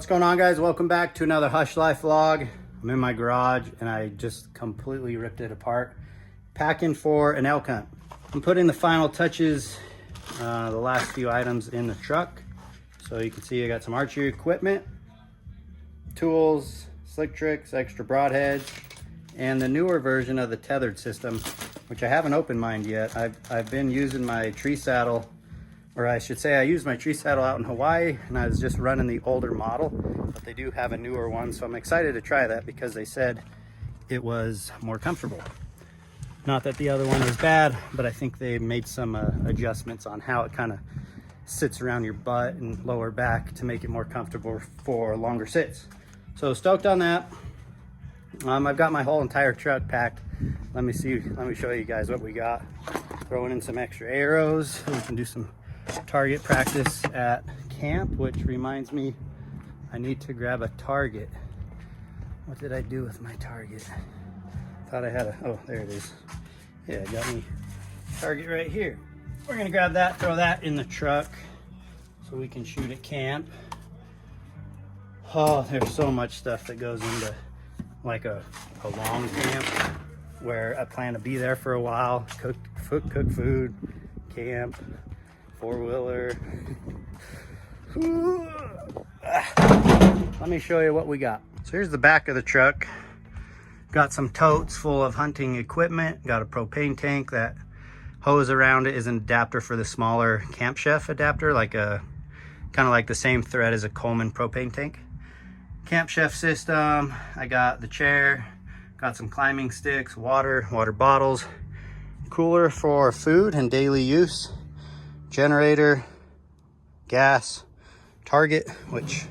What's going on, guys? Welcome back to another Hushlife vlog. I'm in my garage and I just completely ripped it apart, packing for an elk hunt. I'm putting the final touches, the last few items in the truck. So you can see I got some archery equipment, tools, slick tricks, extra broadheads, and the newer version of the tethered system, which I haven't opened mine yet. I've been using my tree saddle, or I should say I used my tree saddle out in Hawaii, and I was just running the older model, but they do have a newer one, so I'm excited to try that because they said it was more comfortable. Not that the other one was bad, but I think they made some adjustments on how it kind of sits around your butt and lower back to make it more comfortable for longer sits. So stoked on that. I've got my whole entire truck packed. Let me show you guys what we got. Throwing in some extra arrows. We can do some target practice at camp, which reminds me I need to grab a target. What did I do with my target? Thought I had a, oh, there it is. Yeah, I got me target right here. We're gonna grab that, throw that in the truck so we can shoot at camp. Oh, there's so much stuff that goes into like a long camp where I plan to be there for a while, cook food, camp, four-wheeler. Let me show you what we got. So here's the back of the truck. Got some totes full of hunting equipment. Got a propane tank. That hose around it is an adapter for the smaller Camp Chef adapter, like a kind of like the same thread as a Coleman propane tank. Camp Chef system. I got the chair, got some climbing sticks, water bottles, cooler for food and daily use, generator, gas, target, which,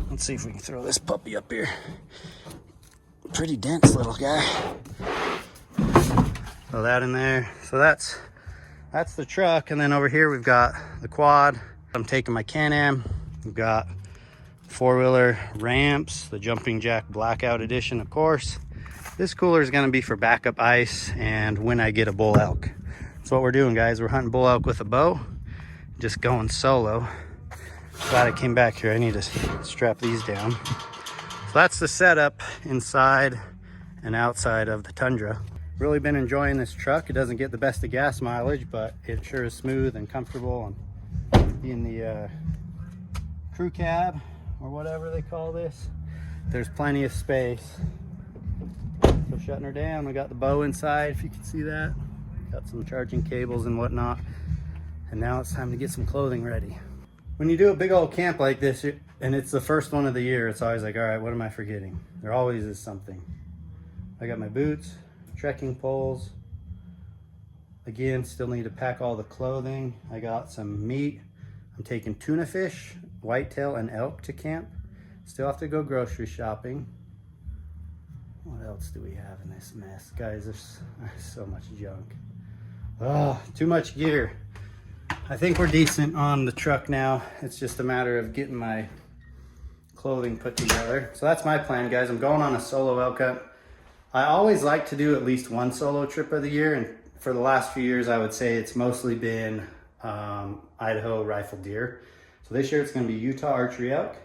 let's see if we can throw this puppy up here. Pretty dense little guy. Throw that in there. So that's the truck. And then over here we've got the quad. I'm taking my Can-Am. We've got four-wheeler ramps, the Jumping Jack Blackout Edition, of course. This cooler is going to be for backup ice and when I get a bull elk. That's what we're doing, guys. We're hunting bull elk with a bow, just going solo. Glad I came back here. I need to strap these down. So that's the setup inside and outside of the Tundra. Really been enjoying this truck. It doesn't get the best of gas mileage, but it sure is smooth and comfortable. And in the crew cab, or whatever they call this, there's plenty of space. So shutting her down, we got the bow inside, if you can see that. Got some charging cables and whatnot. And now it's time to get some clothing ready. When you do a big old camp like this, and it's the first one of the year, it's always like, all right, what am I forgetting? There always is something. I got my boots, trekking poles. Again, still need to pack all the clothing. I got some meat. I'm taking tuna fish, whitetail, and elk to camp. Still have to go grocery shopping. What else do we have in this mess? Guys, there's so much junk. Oh, too much gear. I think we're decent on the truck now. It's just a matter of getting my clothing put together. So that's my plan, guys. I'm going on a solo elk hunt. I always like to do at least one solo trip of the year, and for the last few years, I would say it's mostly been Idaho rifle deer. So this year it's going to be Utah archery elk,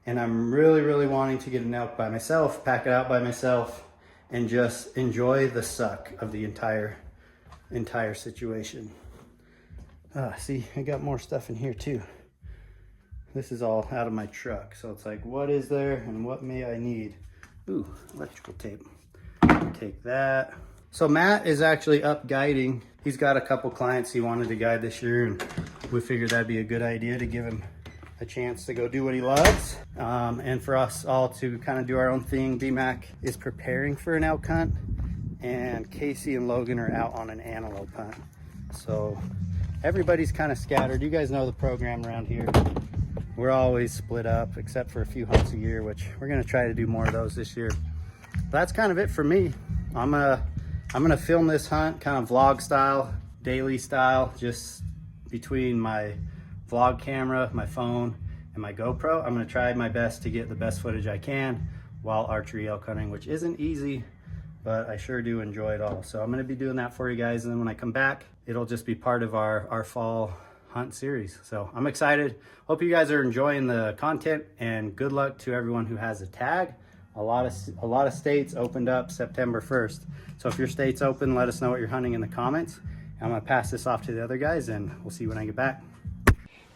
and I'm really wanting to get an elk by myself, pack it out by myself, and just enjoy the suck of the entire situation. See, I got more stuff in here too. This is all out of my truck, so it's like, what is there and what may I need? Ooh, electrical tape. Take that. So Matt is actually up guiding. He's got a couple clients he wanted to guide this year, and we figured that'd be a good idea to give him a chance to go do what he loves. And for us all to kind of do our own thing. Bmack is preparing for an elk hunt, and Casey and Logan are out on an antelope hunt. So everybody's kind of scattered. You guys know the program around here. We're always split up except for a few hunts a year, which we're gonna try to do more of those this year. That's kind of it for me. I'm gonna film this hunt kind of vlog style, daily style, just between my vlog camera, my phone, and my GoPro. I'm gonna try my best to get the best footage I can while archery elk hunting, which isn't easy, but I sure do enjoy it all. So I'm gonna be doing that for you guys, and then when I come back, it'll just be part of our fall hunt series. So I'm excited. Hope you guys are enjoying the content, and good luck to everyone who has a tag. A lot of states opened up September 1st. So if your state's open, let us know what you're hunting in the comments. I'm gonna pass this off to the other guys, and we'll see you when I get back.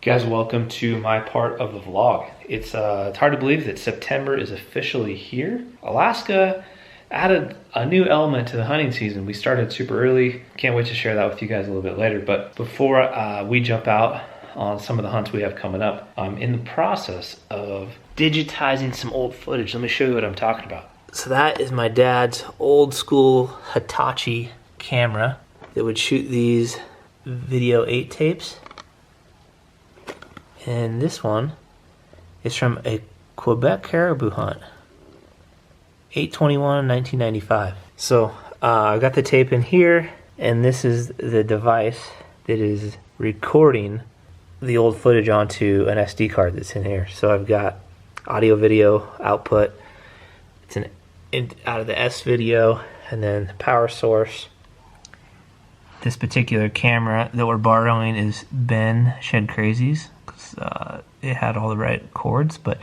Guys, welcome to my part of the vlog. It's hard to believe that September is officially here. Alaska added a new element to the hunting season. We started super early. Can't wait to share that with you guys a little bit later. But before we jump out on some of the hunts we have coming up, I'm in the process of digitizing some old footage. Let me show you what I'm talking about. So that is my dad's old school Hitachi camera that would shoot these video 8 tapes. And this one is from a Quebec caribou hunt. 8/21, 1995. So I've got the tape in here, and this is the device that is recording the old footage onto an SD card that's in here. So I've got audio video output. It's out of the S video, and then the power source. This particular camera that we're borrowing is Ben Shed Crazy's, because it had all the right cords, but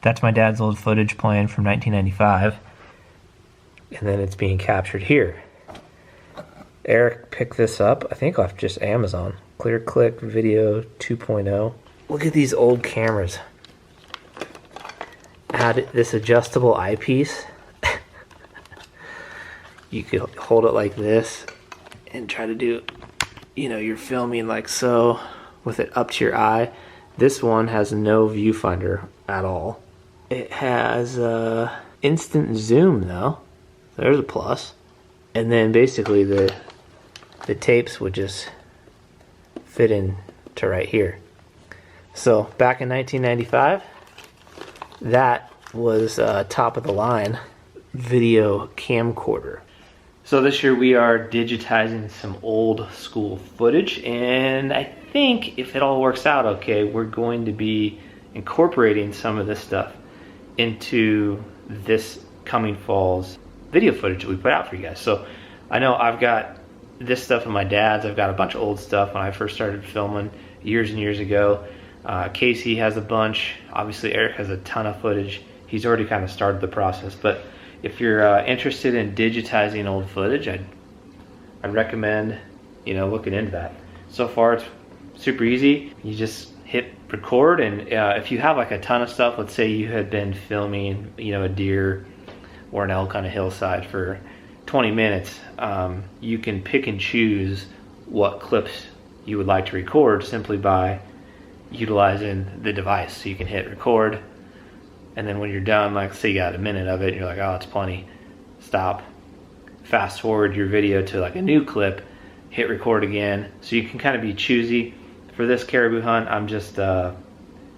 that's my dad's old footage playing from 1995, and then it's being captured here. Eric picked this up, I think off just Amazon. Clear Click Video 2.0. Look at these old cameras. Add this adjustable eyepiece. You could hold it like this and try to do, you know, you're filming like so with it up to your eye. This one has no viewfinder at all. It has instant zoom though. There's a plus. And then basically the tapes would just fit in to right here. So back in 1995, that was top of the line video camcorder. So this year we are digitizing some old school footage, and I think if it all works out okay, we're going to be incorporating some of this stuff into this coming fall's video footage that we put out for you guys. So I know I've got this stuff in my dad's. I've got a bunch of old stuff when I first started filming years and years ago. Casey has a bunch. Obviously Eric has a ton of footage. He's already kind of started the process, but if you're interested in digitizing old footage, I'd recommend, you know, looking into that. So far it's super easy. You just hit record, and if you have like a ton of stuff, let's say you had been filming, you know, a deer or an elk on a hillside for 20 minutes, you can pick and choose what clips you would like to record simply by utilizing the device. So you can hit record, and then when you're done, like say you got a minute of it and you're like, oh, it's plenty, stop, fast forward your video to like a new clip, hit record again. So you can kind of be choosy. For this caribou hunt, I'm just kind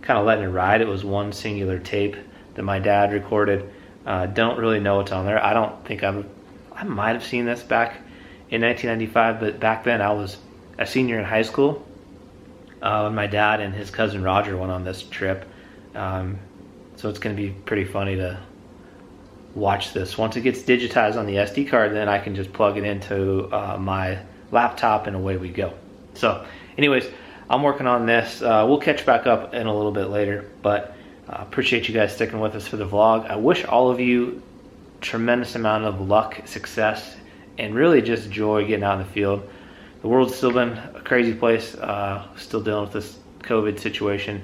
of letting it ride. It was one singular tape that my dad recorded. Don't really know what's on there. I don't think I might have seen this back in 1995, but back then I was a senior in high school when my dad and his cousin Roger went on this trip. So it's going to be pretty funny to watch this. Once it gets digitized on the SD card, then I can just plug it into my laptop and away we go. So anyways, I'm working on this. We'll catch back up in a little bit later, but appreciate you guys sticking with us for the vlog. I wish all of you tremendous amount of luck, success, and really just joy getting out in the field. The world's still been a crazy place, still dealing with this COVID situation,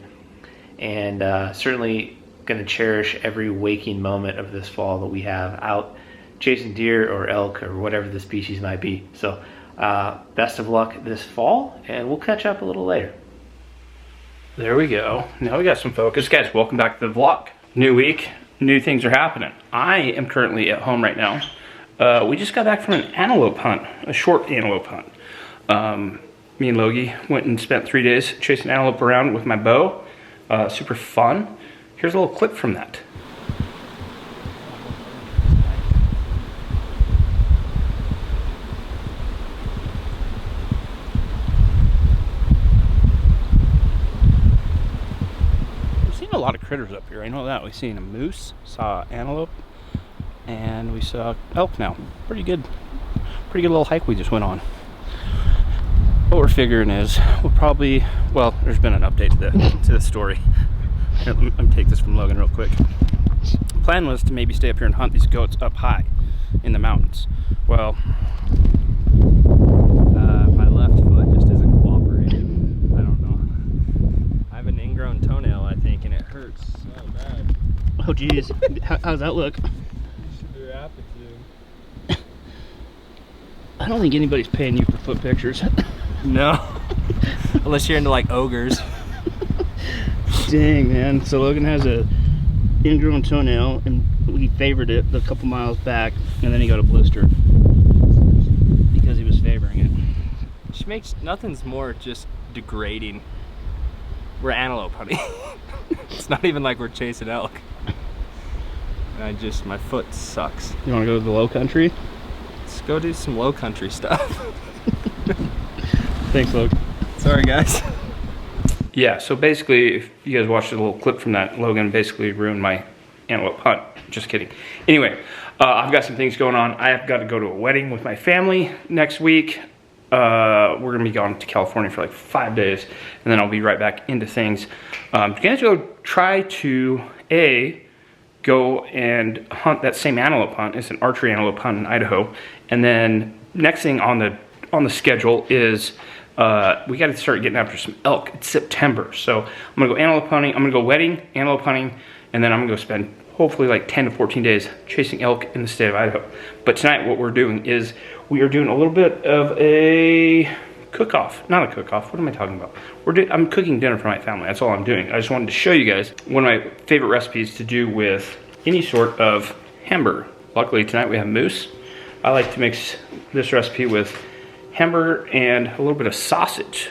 and certainly going to cherish every waking moment of this fall that we have out chasing deer or elk or whatever the species might be. So best of luck this fall, and we'll catch up a little later. There we go. Now we got some focus. Guys, welcome back to the vlog. New week, new things are happening. I am currently at home right now. We just got back from an antelope hunt, a short antelope hunt. Me and Logie went and spent 3 days chasing antelope around with my bow. Super fun. Here's a little clip from that. We've seen a lot of critters up here. I know that. We've seen a moose, saw antelope, and we saw elk now. Pretty good little hike we just went on. But we're figuring is we'll probably, well, there's been an update to the story. Here, let me take this from Logan real quick. The plan was to maybe stay up here and hunt these goats up high in the mountains. Well, my left foot just isn't cooperating. I don't know. I have an ingrown toenail, I think, and it hurts so bad. oh geez, how's that look? You should do rapid zoom. I don't think anybody's paying you for foot pictures. No. Unless you're into like ogres. Dang, man. So Logan has a ingrown toenail, and we favored it a couple miles back, and then he got a blister because he was favoring it. Which makes nothing's more just degrading. We're antelope hunting. It's not even like we're chasing elk. And my foot sucks. You want to go to the low country? Let's go do some low country stuff. Thanks, Logan. Sorry, guys. Yeah, so basically, if you guys watched a little clip from that, Logan basically ruined my antelope hunt. Just kidding. Anyway, I've got some things going on. I've got to go to a wedding with my family next week. We're going to be gone to California for like 5 days, and then I'll be right back into things. I'm going to go try to, go and hunt that same antelope hunt. It's an archery antelope hunt in Idaho. And then next thing on the schedule is we got to start getting after some elk. It's September, so I'm gonna go antelope hunting. I'm gonna go wedding, antelope hunting, and then I'm gonna go spend hopefully like 10 to 14 days chasing elk in the state of Idaho. But tonight what we're doing is we are doing a little bit of a cook-off. Not a cook-off, what am I talking about? I'm cooking dinner for my family, that's all I'm doing. I just wanted to show you guys one of my favorite recipes to do with any sort of hamburger. Luckily tonight we have moose. I like to mix this recipe with hamburger and a little bit of sausage.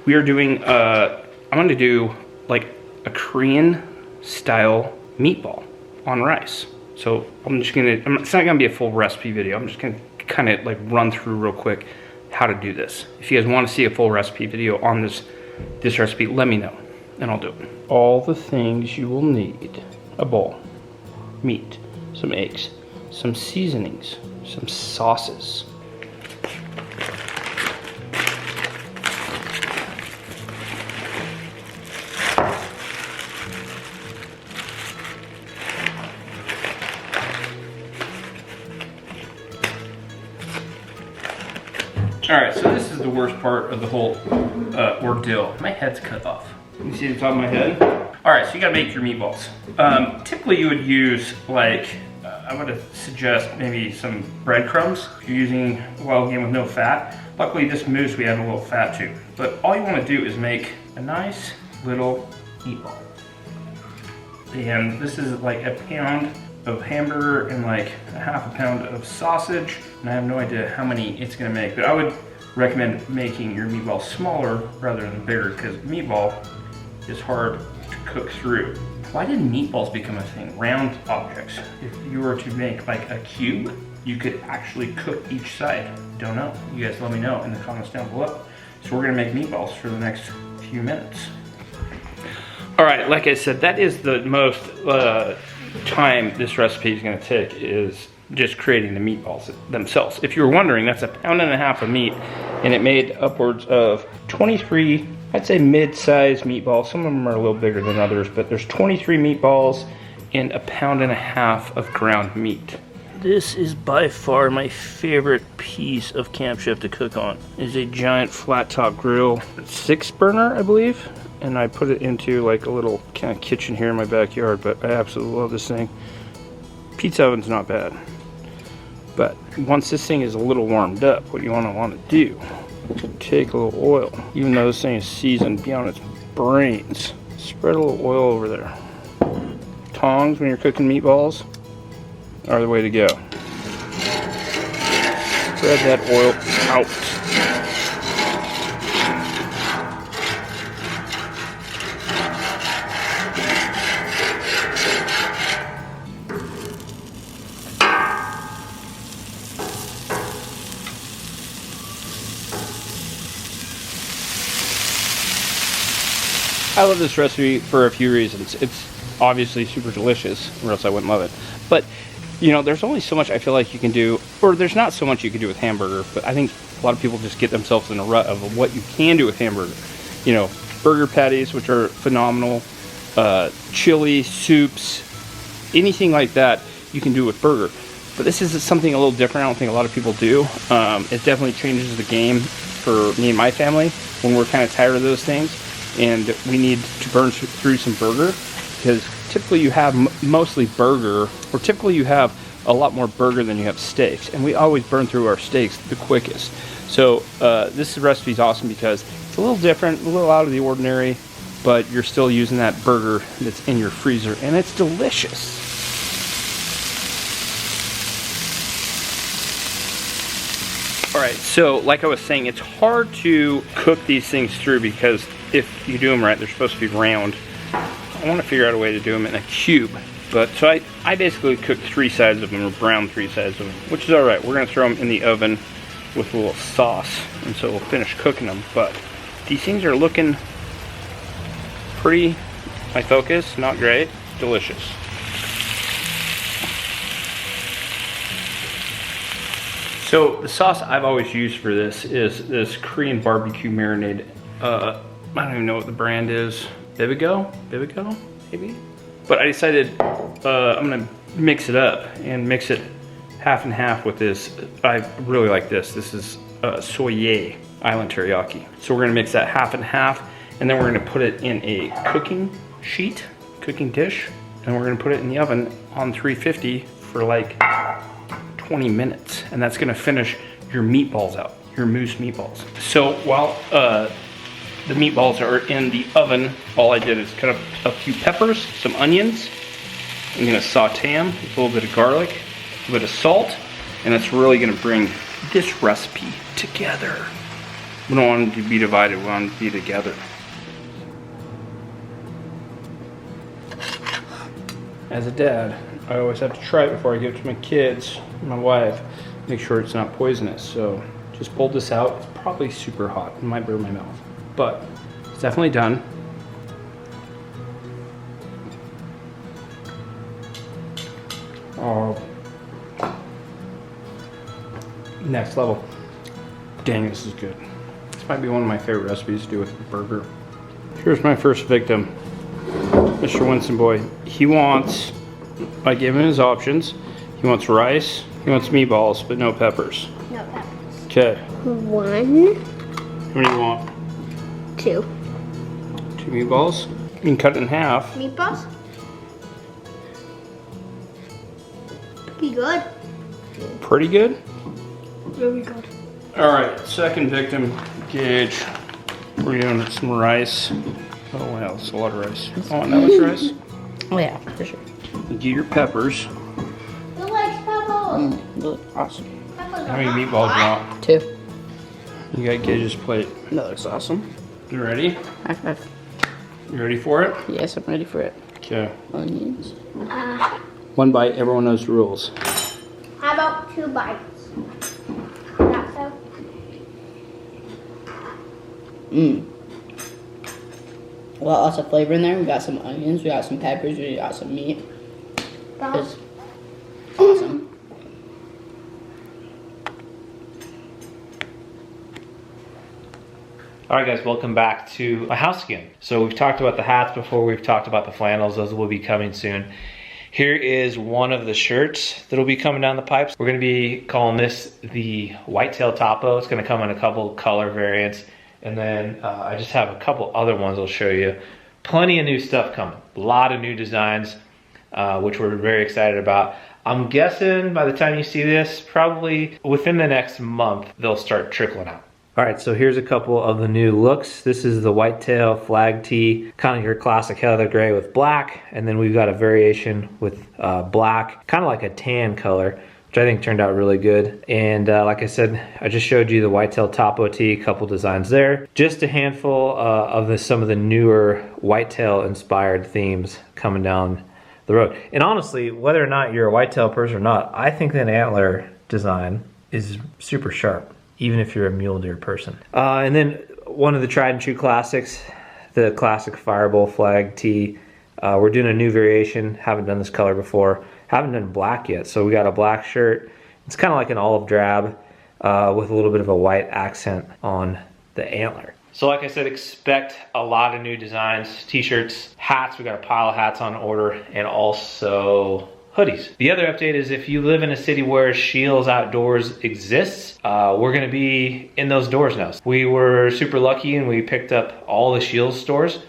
We are doing, I'm gonna do like a Korean style meatball on rice. So it's not gonna be a full recipe video. I'm just gonna kind of like run through real quick how to do this. If you guys want to see a full recipe video on this recipe, let me know and I'll do it. All the things you will need: a bowl, meat, some eggs, some seasonings, some sauces. Alright, so this is the worst part of the whole ordeal. My head's cut off. You see the top of my head? Alright, so you gotta make your meatballs. Typically you would use like, I would suggest maybe some breadcrumbs if you're using wild game with no fat. Luckily this moose we have a little fat too. But all you wanna do is make a nice little meatball. And this is like a pound of hamburger and like a half a pound of sausage, and I have no idea how many it's gonna make, but I would recommend making your meatball smaller rather than bigger, because meatball is hard to cook through. Why did meatballs become a thing? Round objects. If you were to make like a cube, you could actually cook each side. Don't know. You guys let me know in the comments down below. So we're gonna make meatballs for the next few minutes. All right, like I said, that is the most time this recipe is going to take, is just creating the meatballs themselves. If you were wondering, that's 1.5 pounds of meat, and it made upwards of 23, I'd say mid-sized meatballs. Some of them are a little bigger than others, but there's 23 meatballs and 1.5 pounds of ground meat. This is by far my favorite piece of camp chef to cook on. It's a giant flat top grill, 6-burner, I believe. And I put it into like a little kind of kitchen here in my backyard, but I absolutely love this thing. Pizza oven's not bad. But once this thing is a little warmed up, what you want to do, take a little oil. Even though this thing is seasoned beyond its brains, spread a little oil over there. Tongs, when you're cooking meatballs, are the way to go. Spread that oil out. I love this recipe for a few reasons. It's obviously super delicious, or else I wouldn't love it. But, you know, there's only so much I feel like you can do, or there's not so much you can do with hamburger, but I think A lot of people just get themselves in a rut of what you can do with hamburger. You know, burger patties, which are phenomenal, chili, soups, anything like that you can do with burger. But this is something a little different. I don't think a lot of people do. It definitely changes the game for me and my family when we're kind of tired of those things and we need to burn through some burger, because typically you have mostly burger, or typically you have a lot more burger than you have steaks, and we always burn through our steaks the quickest. So this recipe is awesome because it's a little different, a little out of the ordinary, but you're still using that burger that's in your freezer, and it's delicious. All right, so like I was saying, it's hard to cook these things through because if you do them right, they're supposed to be round. I want to figure out a way to do them in a cube. But so I basically cooked 3 sides of them, or brown 3 sides of them, which is all right. We're gonna throw them in the oven with a little sauce, and so we'll finish cooking them. But these things are looking pretty, my focus, not great, delicious. So the sauce I've always used for this is this Korean barbecue marinade. I don't even know what the brand is. Bibigo, maybe? But I decided I'm gonna mix it up and mix it half and half with this. I really like this. This is soye island teriyaki. So we're gonna mix that half and half, and then we're gonna put it in a cooking dish, and we're gonna put it in the oven on 350 for like 20 minutes. And that's gonna finish your meatballs out, your moose meatballs. So while the meatballs are in the oven, all I did is cut up a few peppers, some onions. I'm gonna saute them with a little bit of garlic, a bit of salt, and that's really gonna bring this recipe together. We don't want them to be divided, we want them to be together. As a dad, I always have to try it before I give it to my kids, my wife, make sure it's not poisonous. So just pulled this out. It's probably super hot, it might burn my mouth, but it's definitely done. Oh, next level. Dang, this is good. This might be one of my favorite recipes to do with a burger. Here's my first victim, Mr. Winston Boy. He wants, I gave him his options. He wants rice, he wants meatballs, but no peppers. No peppers. Okay. 1. How many do you want? 2. 2 meatballs. You can cut it in half. Meatballs? Pretty good. Pretty good? Very good. All right, second victim, Gage. We're doing some rice. Oh wow, that's a lot of rice. Oh, and that was rice? Oh yeah, for sure. Get your peppers. Who likes peppers? Awesome. How many meatballs do you want? 2. You got Gage's plate. That looks awesome. You ready? High five. You ready for it? Yes, I'm ready for it. Okay. Onions. 1 bite, everyone knows the rules. How about 2 bites? Not so? Lots of flavor in there. We got some onions, we got some peppers, we got some meat. It's awesome. All right, guys, welcome back to a house skin. So we've talked about the hats before, we've talked about the flannels, those will be coming soon. Here is one of the shirts that'll be coming down the pipes. We're gonna be calling this the whitetail topo. It's gonna come in a couple color variants. And then I just have a couple other ones I'll show you. Plenty of new stuff coming. A lot of new designs, which we're very excited about. I'm guessing by the time you see this, probably within the next month, they'll start trickling out. All right, so here's a couple of the new looks. This is the whitetail flag tee, kind of your classic heather gray with black. And then we've got a variation with black, kind of like a tan color, which I think turned out really good. And like I said, I just showed you the whitetail topo tee, a couple designs there. Just a handful of some of the newer whitetail inspired themes coming down the road. And honestly, whether or not you're a whitetail person or not, I think that antler design is super sharp, even if you're a mule deer person. And then one of the tried and true classics, the classic Fireball flag tee. We're doing a new variation, haven't done this color before. Haven't done black yet, so we got a black shirt. It's kind of like an olive drab. with a little bit of a white accent on the antler. So like I said, expect a lot of new designs, t-shirts, hats. We got a pile of hats on order, and also hoodies. The other update is if you live in a city where Scheels Outdoors exists, we're gonna be in those doors now. We were super lucky and we picked up all the Scheels stores.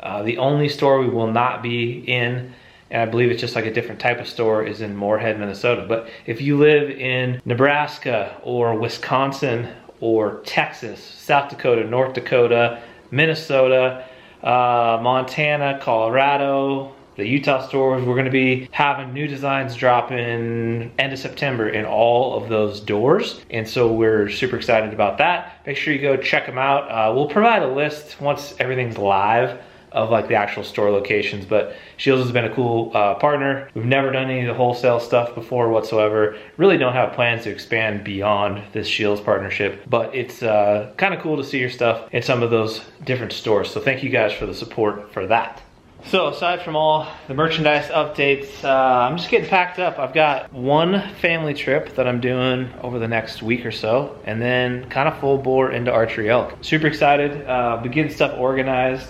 The only store we will not be in, and I believe it's just like a different type of store, is in Moorhead, Minnesota. But if you live in Nebraska or Wisconsin or Texas, South Dakota, North Dakota, Minnesota, Montana, Colorado, the Utah stores, we're gonna be having new designs dropping end of September in all of those doors. And so we're super excited about that. Make sure you go check them out. We'll provide a list once everything's live of like the actual store locations, but Scheels has been a cool partner. We've never done any of the wholesale stuff before whatsoever. Really don't have plans to expand beyond this Scheels partnership, but it's kind of cool to see your stuff in some of those different stores. So thank you guys for the support for that. So aside from all the merchandise updates, I'm just getting packed up. I've got one family trip that I'm doing over the next week or so, and then kind of full bore into archery elk. Super excited, been getting stuff organized.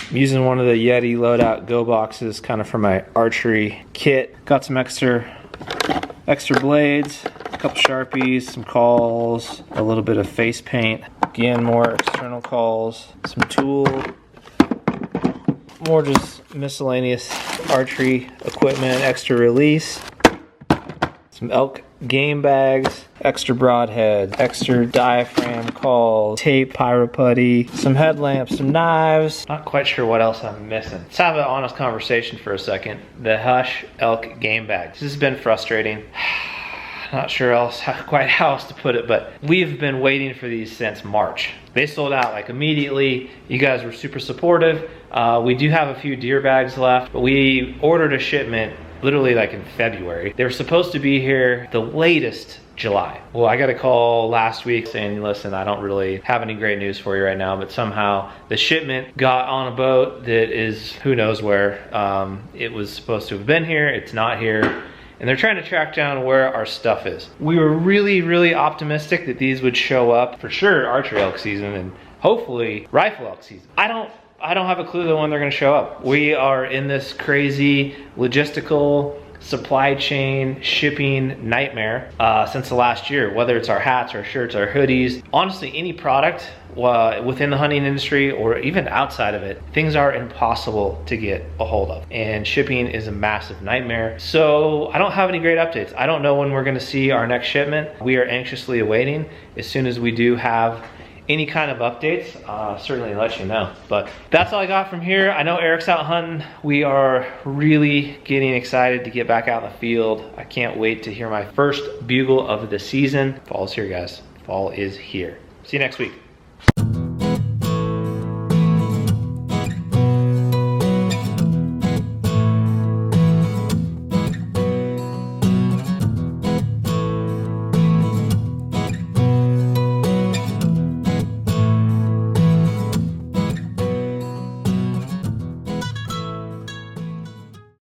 I'm using one of the YETI loadout go boxes kind of for my archery kit. Got some extra blades, a couple Sharpies, some calls, a little bit of face paint. Again, more external calls, some tool, more just miscellaneous archery equipment, extra release, some elk game bags, extra broadhead, extra diaphragm calls, tape, pyro putty, some headlamps, some knives. Not quite sure what else I'm missing. Let's have an honest conversation for a second. The Hush elk game bag. This has been frustrating. Not sure quite how else to put it, but we've been waiting for these since March. They sold out like immediately. You guys were super supportive. We do have a few deer bags left, but we ordered a shipment literally like in February. They were supposed to be here the latest July. Well, I got a call last week saying, listen, I don't really have any great news for you right now, but somehow the shipment got on a boat that is who knows where. It was supposed to have been here, it's not here. And they're trying to track down where our stuff is. We were really, really optimistic that these would show up for sure archery elk season and hopefully rifle elk season. I don't have a clue when they're gonna show up. We are in this crazy logistical supply chain shipping nightmare since the last year, whether it's our hats, our shirts, our hoodies, honestly any product within the hunting industry or even outside of it, things are impossible to get a hold of, and shipping is a massive nightmare. So I don't have any great updates. I don't know when we're gonna see our next shipment. We are anxiously awaiting. As soon as we do have any kind of updates, certainly let you know. But that's all I got from here. I know Eric's out hunting. We are really getting excited to get back out in the field. I can't wait to hear my first bugle of the season. Fall's here, guys. Fall is here. See you next week.